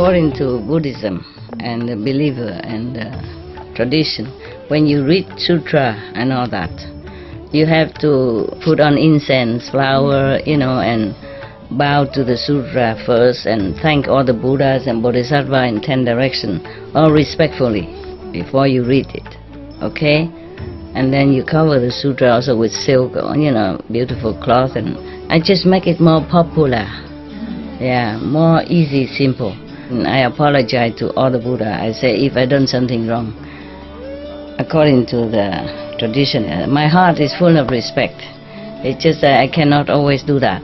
according to Buddhism and the believer and tradition, when you read sutra and all that, you have to put on incense, flower, and bow to the sutra first and thank all the Buddhas and Bodhisattva in 10 directions, all respectfully, before you read it, okay? And then you cover the sutra also with silk or, beautiful cloth, and I just make it more popular, more easy, simple. And I apologize to all the Buddha. I say if I done something wrong, according to the tradition, my heart is full of respect. It's just that I cannot always do that.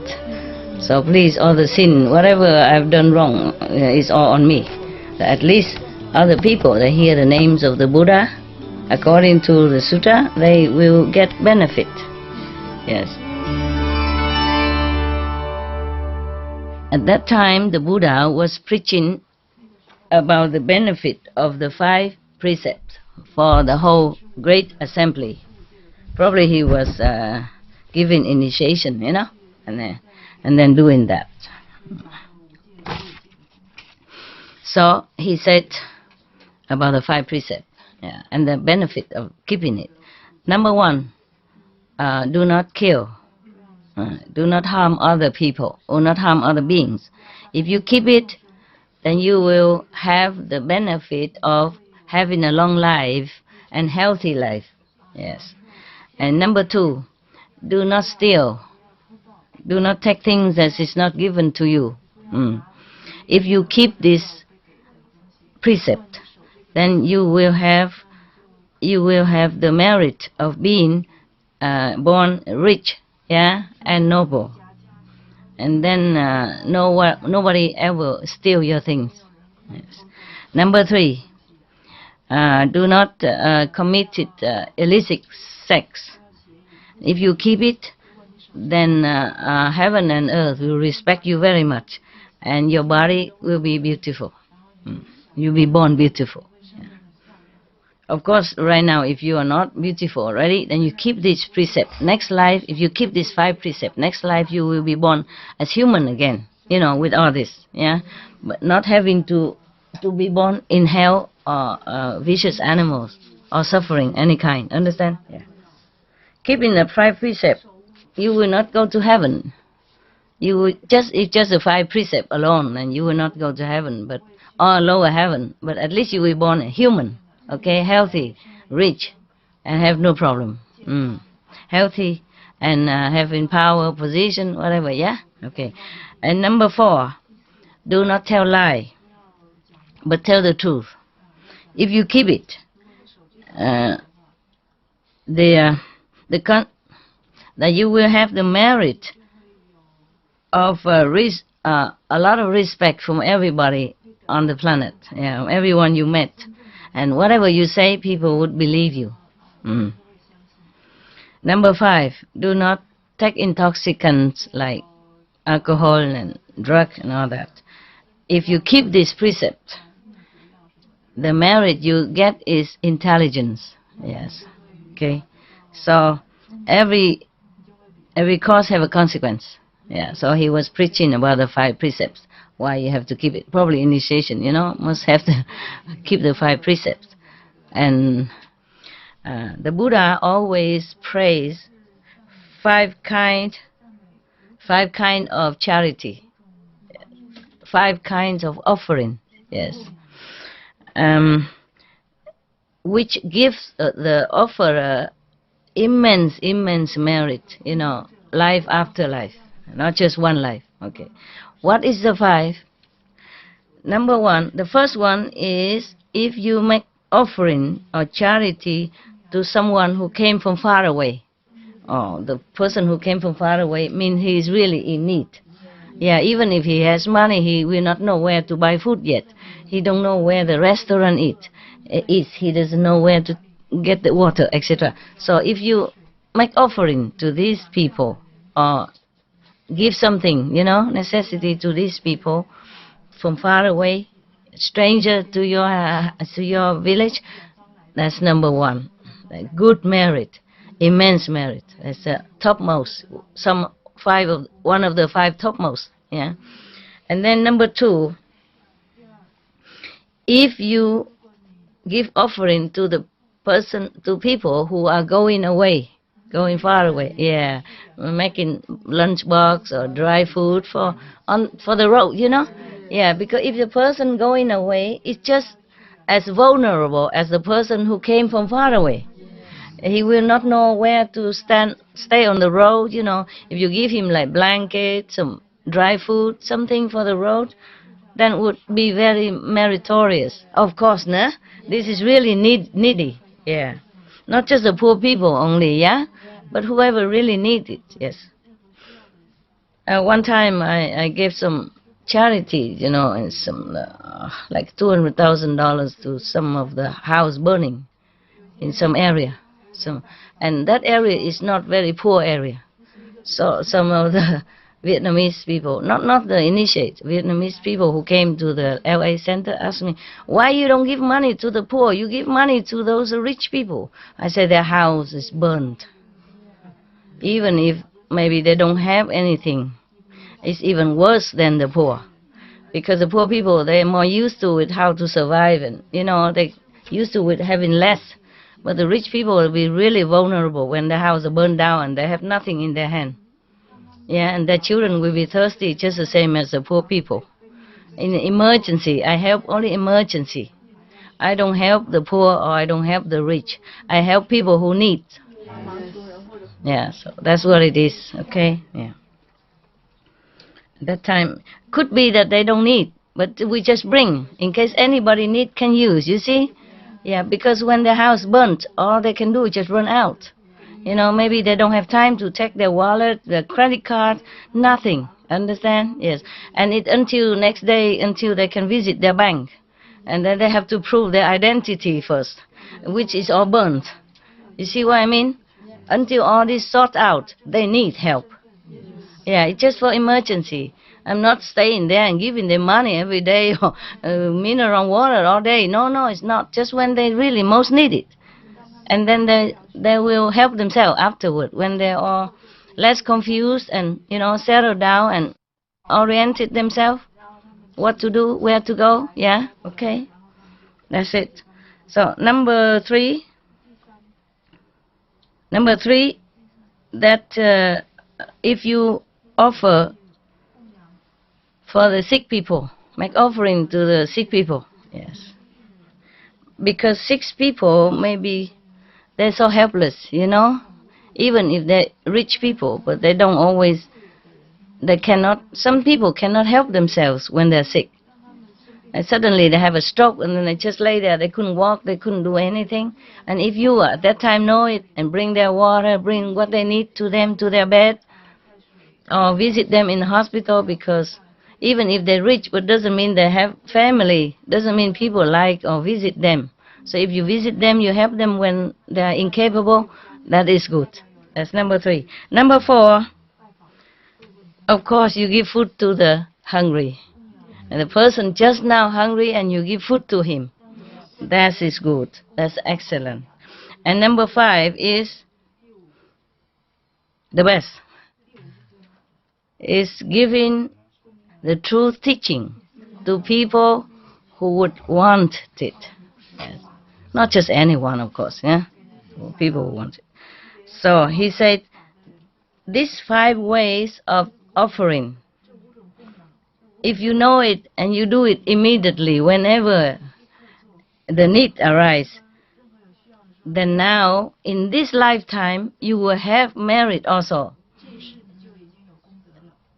So please, all the sin, whatever I've done wrong, is all on me. At least other people, they hear the names of the Buddha, according to the sutta, they will get benefit. Yes. At that time, the Buddha was preaching about the benefit of the 5 precepts for the whole great assembly. Probably he was giving initiation, and then doing that. So he said about the 5 precepts, and the benefit of keeping it. Number 1, do not kill. Do not harm other people or not harm other beings. If you keep it, then you will have the benefit of having a long life and healthy life. Yes. And number 2, do not steal. Do not take things as is not given to you. If you keep this precept, then you will have the merit of being born rich, and noble. And then nobody ever steal your things. Yes. Number 3, do not commit illicit sex. If you keep it, then heaven and earth will respect you very much, and your body will be beautiful. You'll be born beautiful. Of course, right now, if you are not beautiful already, then you keep this precept. Next life, if you keep this 5 precepts, next life you will be born as human again, with all this, but not having to be born in hell or vicious animals or suffering any kind. Understand? Keeping the 5 precepts, you will not go to heaven. It's just the 5 precepts alone, and you will not go to heaven, or lower heaven. But at least you will be born a human. Okay, healthy, rich, and have no problem. Healthy and having power, position, whatever, Okay. And number 4, do not tell lie, but tell the truth. If you keep it, that you will have the merit of a lot of respect from everybody on the planet, everyone you met. And whatever you say, people would believe you. Number 5, do not take intoxicants like alcohol and drug and all that. If you keep this precept, the merit you get is intelligence. Yes. Okay. So every cause have a consequence. So he was preaching about the 5 precepts. Why you have to keep it? Probably initiation, must have to keep the 5 precepts. And the Buddha always praised 5 kind of charity, 5 kinds of offering. Yes, which gives the offerer immense merit. Life after life, not just one life. Okay. What is the 5? Number 1, the first one is if you make offering or charity to someone who came from far away. The person who came from far away means he is really in need. Even if he has money, he will not know where to buy food yet. He don't know where the restaurant is. He doesn't know where to get the water, etc. So if you make offering to these people, or give something, necessity to these people from far away, stranger to your village, that's number 1. Good merit, immense merit. That's the topmost. One of the 5 topmost. And then number 2, if you give offering to the person, to people who are going away, going far away, yeah, making lunchbox or dry food for the road, yeah, because if the person going away is just as vulnerable as the person who came from far away, he will not know where to stay on the road. If you give him like blanket, some dry food, something for the road, then would be very meritorious. Of course, nah? This is really needy, yeah. Not just the poor people only, yeah, but whoever really needs it, yes. One time I gave some charity, and some like $200,000 to some of the house burning in some area. And that area is not very poor area. So some of the Vietnamese people, not the initiate, Vietnamese people who came to the LA center asked me, why you don't give money to the poor? You give money to those rich people. I said their house is burned. Even if maybe they don't have anything, it's even worse than the poor. Because the poor people, they're more used to it, how to survive, and they used to it having less. But the rich people will be really vulnerable when the house is burned down and they have nothing in their hand. Yeah, and their children will be thirsty just the same as the poor people. In emergency, I help only emergency. I don't help the poor or I don't help the rich. I help people who need. Yeah, so that's what it is, okay? Yeah. At that time, could be that they don't need, but we just bring, in case anybody need, can use, you see? Yeah, because when the house burnt, all they can do is just run out. Maybe they don't have time to take their wallet, their credit card, nothing. Understand? Yes. And until next day, until they can visit their bank. And then they have to prove their identity first, which is all burnt. You see what I mean? Until all this sort out, they need help. Yeah, it's just for emergency. I'm not staying there and giving them money every day or mineral water all day. No, it's not. Just when they really most need it. And then they will help themselves afterward when they are less confused and, settle down and oriented themselves. What to do, where to go. Yeah, okay. That's it. So number three, that if you offer for the sick people, make offering to the sick people, yes. Because sick people, maybe they're so helpless, even if they're rich people, but they don't always, some people cannot help themselves when they're sick. And suddenly they have a stroke and then they just lay there, they couldn't walk, they couldn't do anything. And if you at that time know it and bring their water, bring what they need to them, to their bed, or visit them in the hospital, because even if they're rich, but doesn't mean they have family, doesn't mean people like or visit them. So if you visit them, you help them when they are incapable, that is good. That's number three. Number four, of course, you give food to the hungry. And the person just now hungry and you give food to him. That is good. That's excellent. And number five is the best. Is giving the truth teaching to people who would want it. Yes. Not just anyone, of course, yeah? People who want it. So he said, these 5 ways of offering, if you know it and you do it immediately whenever the need arises, then now, in this lifetime, you will have merit also.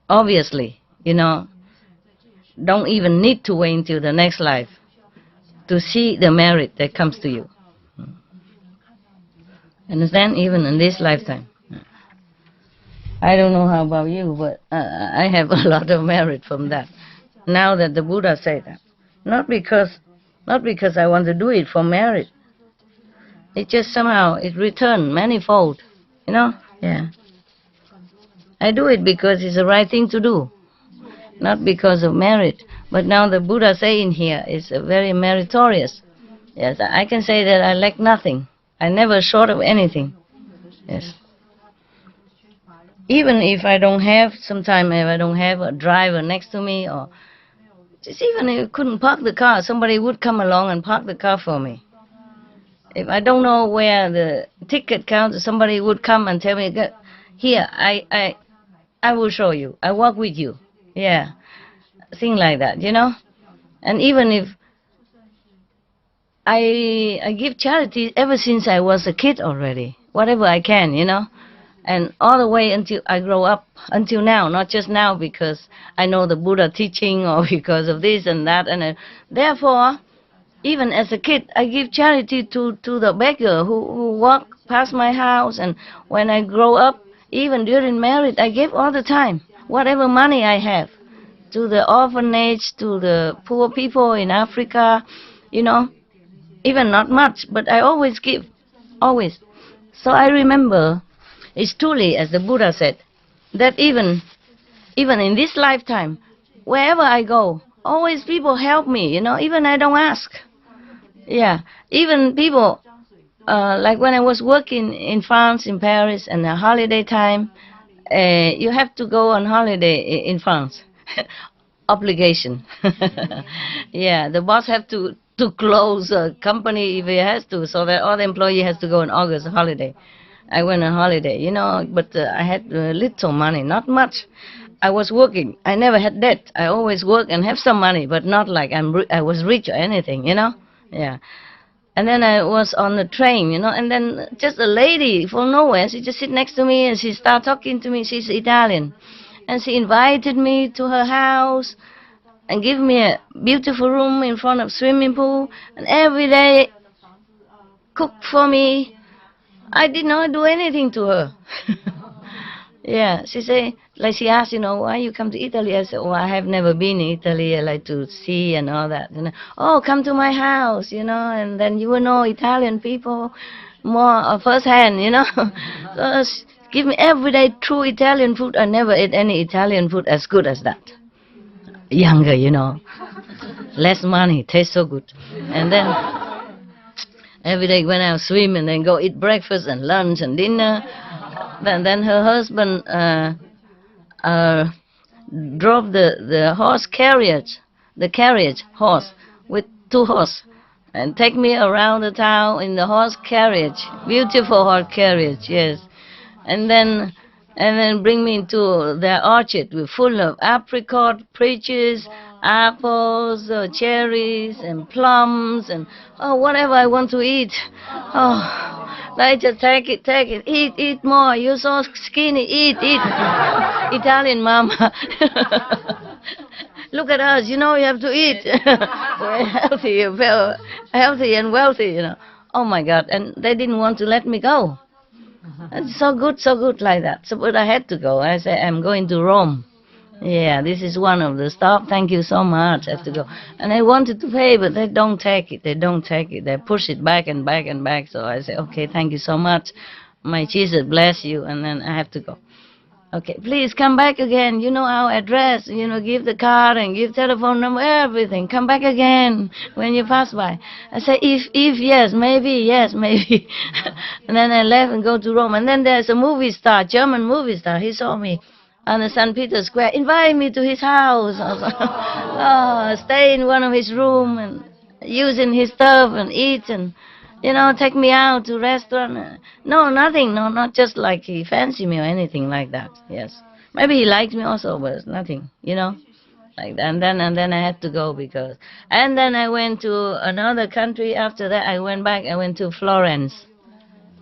Obviously, don't even need to wait until the next life to see the merit that comes to you. Understand? Even in this lifetime. I don't know how about you, but I have a lot of merit from that. Now that the Buddha said that. Not because I want to do it for merit. It just somehow, it returned manifold. Yeah. I do it because it's the right thing to do. Not because of merit. But now the Buddha saying here is very meritorious. Yes, I can say that I lack nothing. I never short of anything. Yes. Even if I don't have, sometimes if I don't have a driver next to me, or Just even if I couldn't park the car, somebody would come along and park the car for me. If I don't know where the ticket counter, somebody would come and tell me, here, I will show you. I walk with you. Yeah, thing like that, you know. And even if I give charity ever since I was a kid already, whatever I can, you know, and all the way until I grow up, until now, not just now because I know the Buddha teaching or because of this and that, and therefore, even as a kid, I give charity to the beggar who walk past my house, and when I grow up, even during marriage, I give all the time, whatever money I have, to the orphanage, to the poor people in Africa, you know. Even not much, but I always give, always. So I remember, it's truly, as the Buddha said, that even in this lifetime, wherever I go, always people help me, you know, even I don't ask. Yeah, even people, like when I was working in France, in Paris, and the holiday time, you have to go on holiday in France. Obligation. Yeah, the boss have to close a company if he has to, so that all the employee has to go on August holiday. I went on holiday, you know, but I had little money, not much. I was working. I never had debt. I always work and have some money, but not like I was rich or anything, you know. Yeah. And then I was on the train, you know, and then just a lady from nowhere, she just sit next to me and she started talking to me. She's Italian. And she invited me to her house and give me a beautiful room in front of swimming pool, and every day cook for me. I did not do anything to her. Yeah, she say, like she asked, you know, why you come to Italy? I said, oh, I have never been in Italy. I like to see and all that. You know, oh, come to my house, you know, and then you will know Italian people more firsthand, you know. So give me everyday true Italian food. I never ate any Italian food as good as that. Younger, you know, less money, tastes so good. And then every day when I swim and then go eat breakfast and lunch and dinner. Then her husband drove the horse carriage, horse with 2 horses, and take me around the town in the horse carriage, beautiful horse carriage, yes. And then bring me into their orchard with full of apricot, peaches, apples, cherries, and plums, and whatever I want to eat. Oh, I just take it, eat more. You're so skinny, eat. Italian mama. Look at us, you know, you have to eat. We're healthy and wealthy, you know. Oh my God, and they didn't want to let me go. It's so good like that. So, but I had to go. I said, I'm going to Rome. Yeah, this is one of the stop. Thank you so much. I have to go. And I wanted to pay, but they don't take it. They push it back and back and back. So I said, okay, thank you so much. My Jesus bless you. And then I have to go. Okay, please come back again. You know our address. You know, give the card and give telephone number, everything. Come back again when you pass by. I say, if yes, maybe. And then I left and go to Rome. And then there's a movie star, German movie star. He saw me on the St. Peter Square. Invite me to his house. Stay in one of his room and using his stuff and eat and, you know, take me out to restaurant. No, nothing. No, not just like he fancied me or anything like that. Yes, maybe he liked me also, but nothing. You know, like that. And then I had to go because. And then I went to another country. After that, I went back. I went to Florence.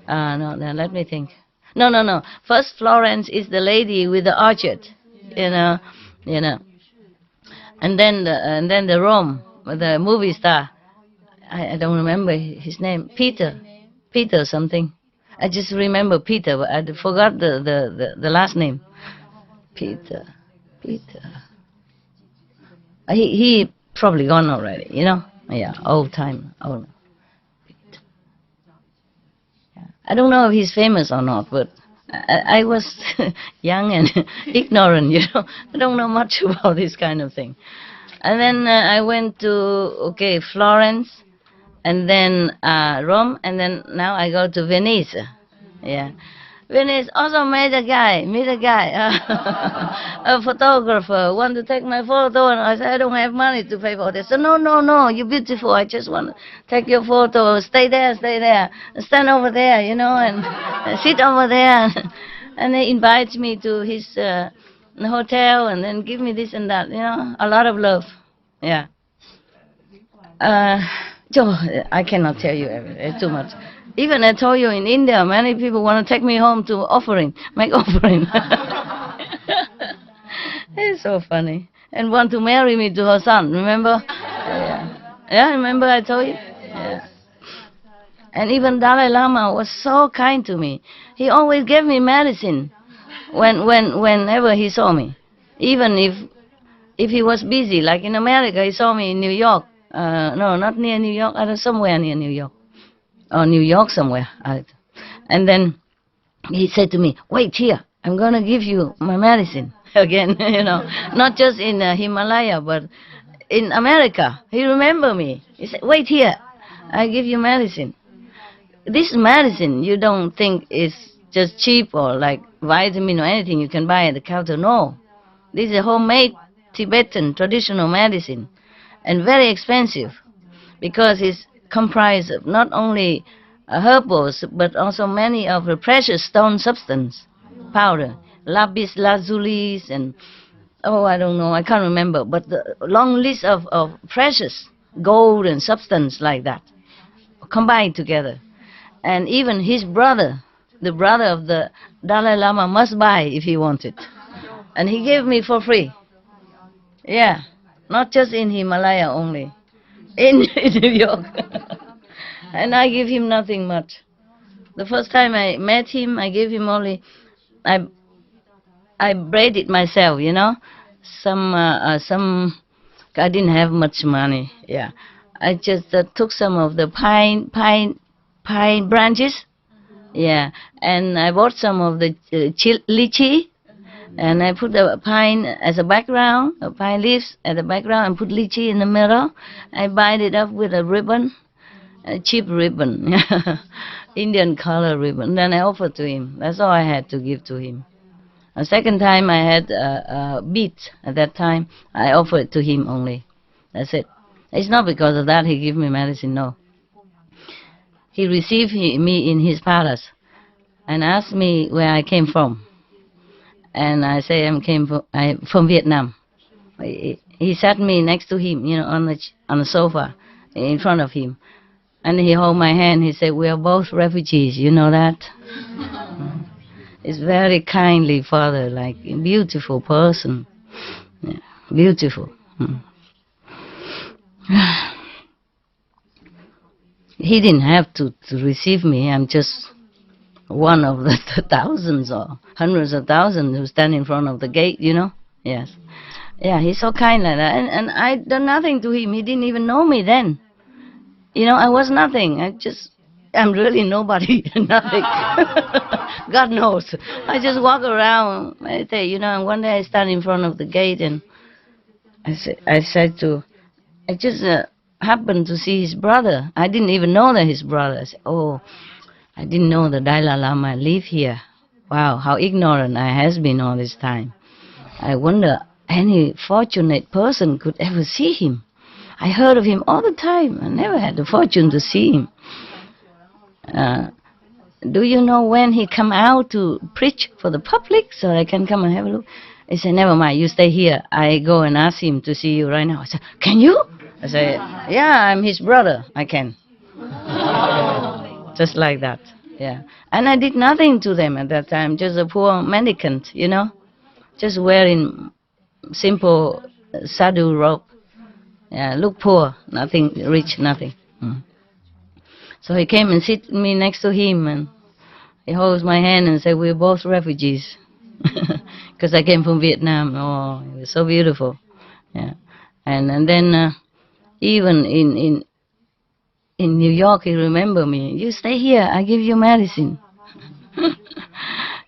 No, let me think. No. First, Florence is the lady with the orchard. You know. And then the Rome, the movie star. I don't remember his name. Peter something. I just remember Peter, but I forgot the last name. Peter. He probably gone already, you know. Yeah, old time. Old. Peter. Yeah. I don't know if he's famous or not, but I was young and ignorant, you know. I don't know much about this kind of thing. And then I went to Florence. And then Rome, and then now I go to Venice. Yeah. Venice also meet a guy, a photographer, want to take my photo, and I said, I don't have money to pay for this. So, no, you're beautiful, I just want to take your photo, stay there, stand over there, and sit over there. And he invites me to his hotel, and then give me this and that, a lot of love, yeah. I cannot tell you everything, it's too much. Even I told you, in India, many people want to take me home to make offering. It's so funny. And want to marry me to her son, remember? Yeah, remember I told you? Yeah. And even Dalai Lama was so kind to me. He always gave me medicine whenever he saw me. Even if he was busy, like in America, he saw me in New York. No, not near New York, somewhere near New York. Or New York somewhere. And then he said to me, wait here, I'm going to give you my medicine. Again, not just in Himalaya, but in America. He remembered me. He said, wait here, I give you medicine. This medicine you don't think is just cheap or like vitamin or anything you can buy at the counter. No. This is a homemade Tibetan traditional medicine, and very expensive, because it's comprised of not only herbals, but also many of the precious stone substance, powder, lapis lazulis, and I don't know, I can't remember, but the long list of precious gold and substance like that, combined together. And even his brother, the brother of the Dalai Lama, must buy if he wanted. And he gave me for free. Yeah, not just in Himalaya only, in New York. And I give him nothing much. The first time I met him, I gave him only, I braided myself, some, I didn't have much money, yeah. I just took some of the pine branches, yeah, and I bought some of the lychee, and I put the pine as a background, pine leaves as a background, and put lychee in the middle. I bind it up with a ribbon, a cheap ribbon, Indian color ribbon. Then I offered to him. That's all I had to give to him. A second time I had beads. At that time, I offered to him only. That's it. It's not because of that he gave me medicine, no. He received me in his palace and asked me where I came from. And I say I'm from Vietnam. He sat me next to him, on the sofa in front of him. And he held my hand. He said, we are both refugees, you know that? It's very kindly father, like a beautiful person. Yeah, beautiful. He didn't have to receive me. I'm just one of the thousands or hundreds of thousands who stand in front of the gate, Yes. Yeah, he's so kind like that. And I done nothing to him. He didn't even know me then. I was nothing. I'm really nobody, nothing. God knows. I just walk around, meditate, and one day I stand in front of the gate, and I just happened to see his brother. I didn't even know that his brother. I said, I didn't know the Dalai Lama live here. Wow, how ignorant I has been all this time. I wonder any fortunate person could ever see him. I heard of him all the time. I never had the fortune to see him. Do you know when he come out to preach for the public so I can come and have a look? He said, never mind, you stay here. I go and ask him to see you right now. I said, can you? I said, yeah, I'm his brother. I can. Just like that, yeah. And I did nothing to them at that time, just a poor mendicant, just wearing simple sadhu robe. Yeah, look poor, nothing rich, nothing. So he came and sit me next to him, and he holds my hand and said, we're both refugees. Because I came from Vietnam. Oh, it was so beautiful. Yeah. And then even in New York, he remembered me. You stay here, I give you medicine.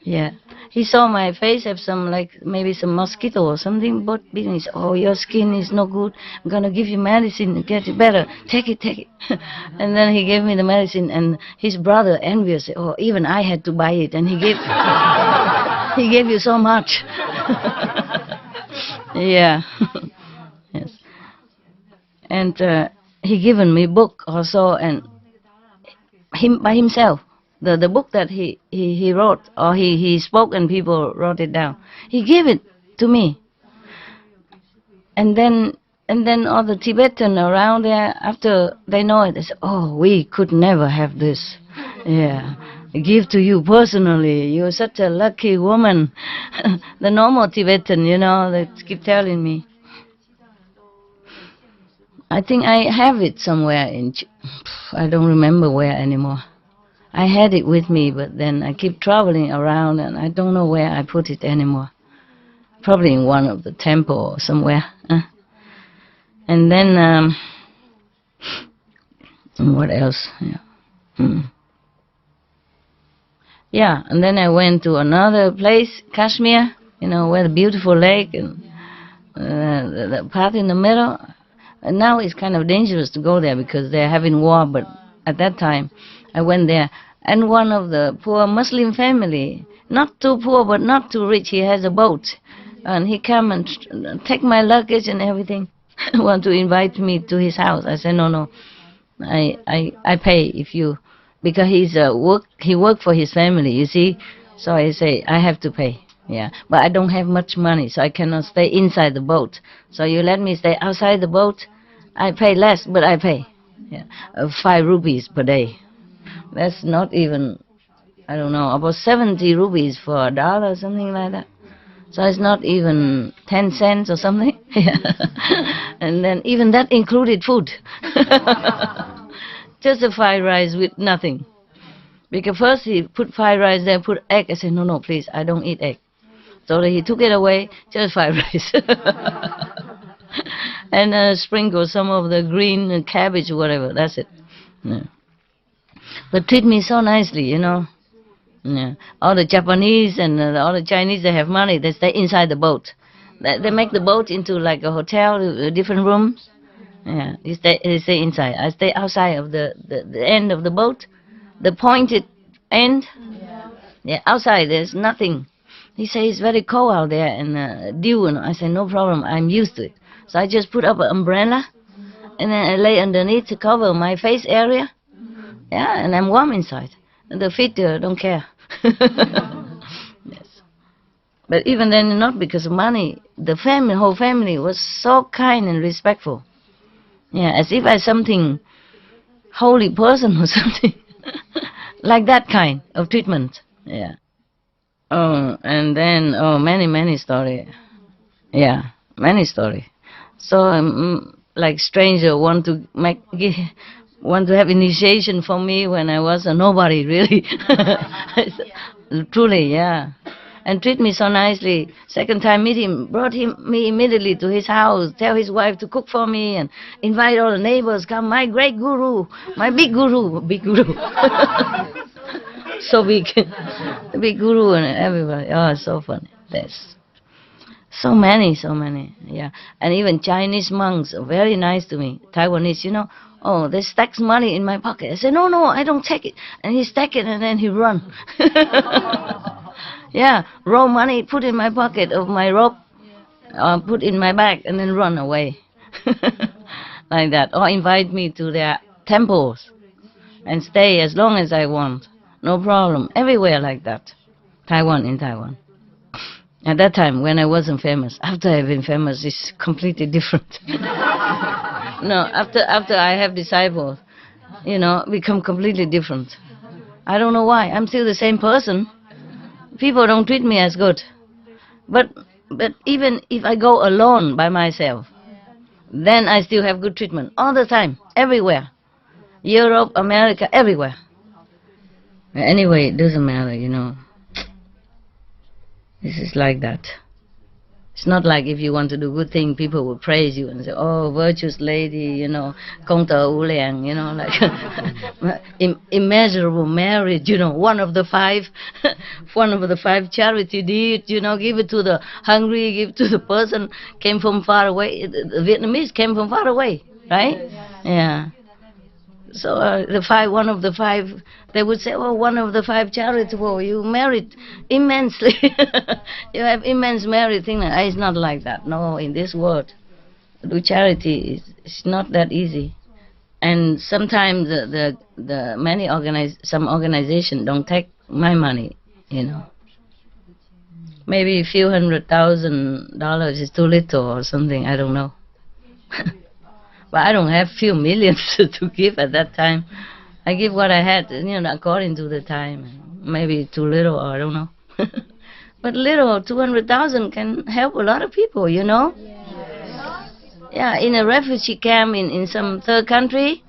Yeah. he saw my face have some, like, maybe some mosquito or something, but he said, oh, your skin is no good. I'm going to give you medicine to get it better. Take it, take it. And then he gave me the medicine, and his brother, envious, said, oh, even I had to buy it, and he gave, he gave you so much. Yeah. Yes. And he given me book also, and him by himself. The book that he wrote, or he spoke and people wrote it down. He gave it to me. And then all the Tibetan around there, after they know it, they say, oh, we could never have this. Yeah. I give to you personally. You're such a lucky woman. The normal Tibetan, you know, they keep telling me. I think I have it somewhere I don't remember where anymore. I had it with me, but then I keep traveling around and I don't know where I put it anymore. Probably in one of the temple or somewhere. And then, what else? Yeah. Yeah, and then I went to another place, Kashmir, you know, where the beautiful lake and the path in the middle. And now it's kind of dangerous to go there because they're having war, but at that time I went there. And one of the poor Muslim family, not too poor but not too rich, he has a boat. And he come and take my luggage and everything. Want to invite me to his house. I said, no, I pay if you, because he work for his family, you see. So I say, I have to pay. Yeah, but I don't have much money, so I cannot stay inside the boat. So you let me stay outside the boat. I pay less, but I pay. Yeah, 5 rupees per day. That's not even, I don't know, about 70 rupees for $1 or something like that. So it's not even 10 cents or something. And then even that included food. Just a fried rice with nothing. Because first he put fried rice there, put egg. I said, no, please, I don't eat egg. So he took it away, just fried rice. And sprinkle some of the green cabbage, whatever, that's it. Yeah. But treat me so nicely, you know. Yeah. All the Japanese and all the Chinese, they have money, they stay inside the boat. They make the boat into like a hotel, different rooms. Yeah, you stay inside. I stay outside of the end of the boat, the pointed end. Yeah, outside there's nothing. He says it's very cold out there and dew. And I say, no problem, I'm used to it. So I just put up an umbrella and then I lay underneath to cover my face area. Yeah, and I'm warm inside. And the feet don't care. Yes. But even then, not because of money. The family, whole family was so kind and respectful. Yeah, as if I something holy person or something. Like that kind of treatment. Yeah. Oh, and then, many story. Yeah, many story. So, like stranger want to have initiation for me when I was a nobody, really. Truly, yeah. And treat me so nicely. Second time meet him, brought me immediately to his house, tell his wife to cook for me, and invite all the neighbors, come, my great guru, my big guru. So big. The big guru and everybody. Oh, so funny. There's so many, yeah. And even Chinese monks are very nice to me. Taiwanese, you know. Oh, they stack money in my pocket. I say, no, I don't take it. And he stack it and then he run. Yeah, roll money, put in my pocket of my robe, put in my bag and then run away. Like that. Or invite me to their temples and stay as long as I want. No problem. Everywhere like that. In Taiwan. At that time, when I wasn't famous. After I've been famous, it's completely different. No, after I have disciples, you know, become completely different. I don't know why. I'm still the same person. People don't treat me as good. But even if I go alone by myself, then I still have good treatment. All the time. Everywhere. Europe, America, everywhere. Anyway, it doesn't matter, you know. This is like that. It's not like if you want to do good thing, people will praise you and say, "Oh, virtuous lady, công tờ ưu làng, like immeasurable merit, one of the five charity deeds, give it to the hungry, give it to the person came from far away. The Vietnamese came from far away, right? Yeah. So one of the five, they would say, "Oh, one of the five charitable, you merit immensely." You have immense merit. It's not like that. No, in this world, do charity is not that easy. And sometimes some organization don't take my money. Maybe a few $100,000 is too little or something. I don't know. But I don't have few millions to give at that time. I give what I had, according to the time. Maybe too little, or I don't know. But little, 200,000 can help a lot of people, Yeah, in a refugee camp in some third country,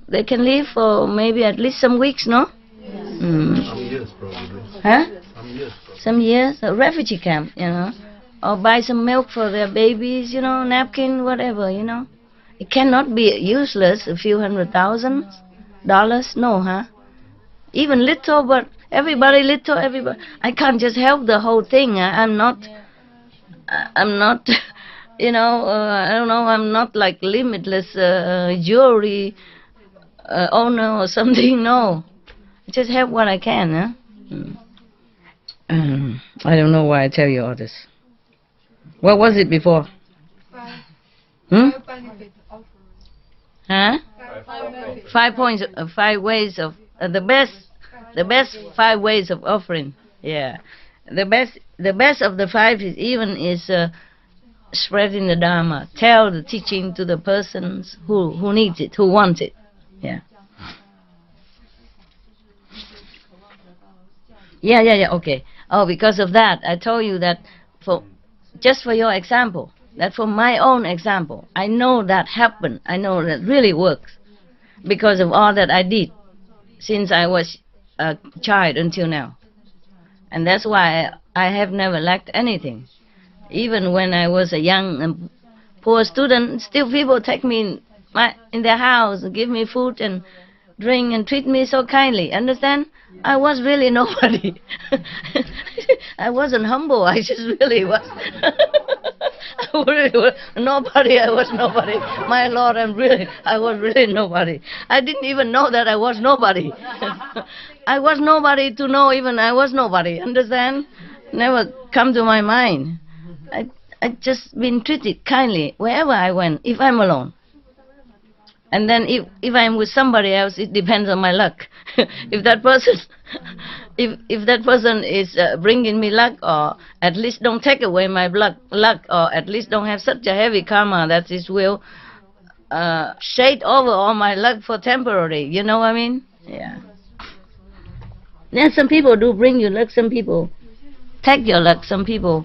they can live for maybe at least some weeks, no? Mm. Some years, probably. Huh? Some years, a refugee camp, Or buy some milk for their babies, napkin, whatever, It cannot be useless, a few $100,000, no, huh? Even little, but everybody little, everybody. I can't just help the whole thing. I'm not, I don't know, I'm not like limitless jewelry owner or something, no. Just help what I can, huh? I don't know why I tell you all this. What was it before? Hmm? Huh? 5 points, 5 ways of the best 5 ways of offering. Yeah, the best of the 5 is spreading the Dharma. Tell the teaching to the persons who needs it, who wants it. Yeah. Yeah. Okay. Oh, because of that, I told you that just for your example. That from my own example, I know that happened. I know that really works because of all that I did since I was a child until now. And that's why I have never lacked anything. Even when I was a young and poor student, still people take me in their house and give me food and drink and treat me so kindly. Understand? I was really nobody. I wasn't humble. I just really was. Nobody. I was nobody. My Lord, I was really nobody. I didn't even know that I was nobody. I was nobody to know even I was nobody. Understand? Never come to my mind. I just been treated kindly wherever I went, if I'm alone. And then if I'm with somebody else, it depends on my luck. If that person is bringing me luck, or at least don't take away my luck, or at least don't have such a heavy karma that it will shade over all my luck for temporary. You know what I mean? Yeah. Then some people do bring you luck. Some people take your luck. Some people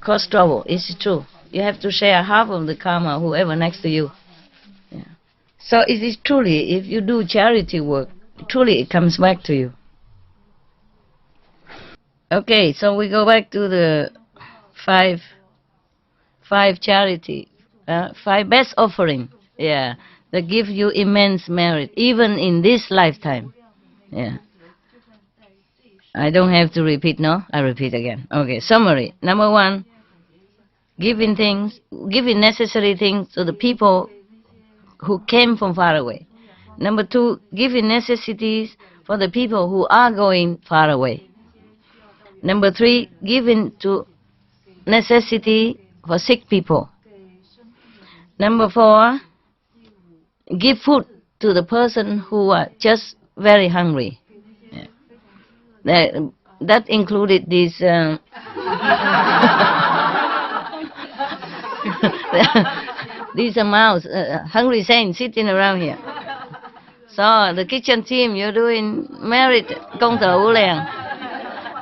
cause trouble. It's true. You have to share half of the karma, whoever next to you. So it is truly, if you do charity work, truly it comes back to you. Okay, so we go back to the five charity, 5 best offering. Yeah, that give you immense merit, even in this lifetime. Yeah. I don't have to repeat, no? I repeat again. Okay, summary. Number 1, giving necessary things to the people who came from far away. Number 2, giving necessities for the people who are going far away. Number 3, giving to necessity for sick people. Number 4, give food to the person who are just very hungry. Yeah. That included these these amounts, hungry saints sitting around here. So the kitchen team, you're doing merit, công tờ ưu làng,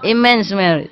immense merit.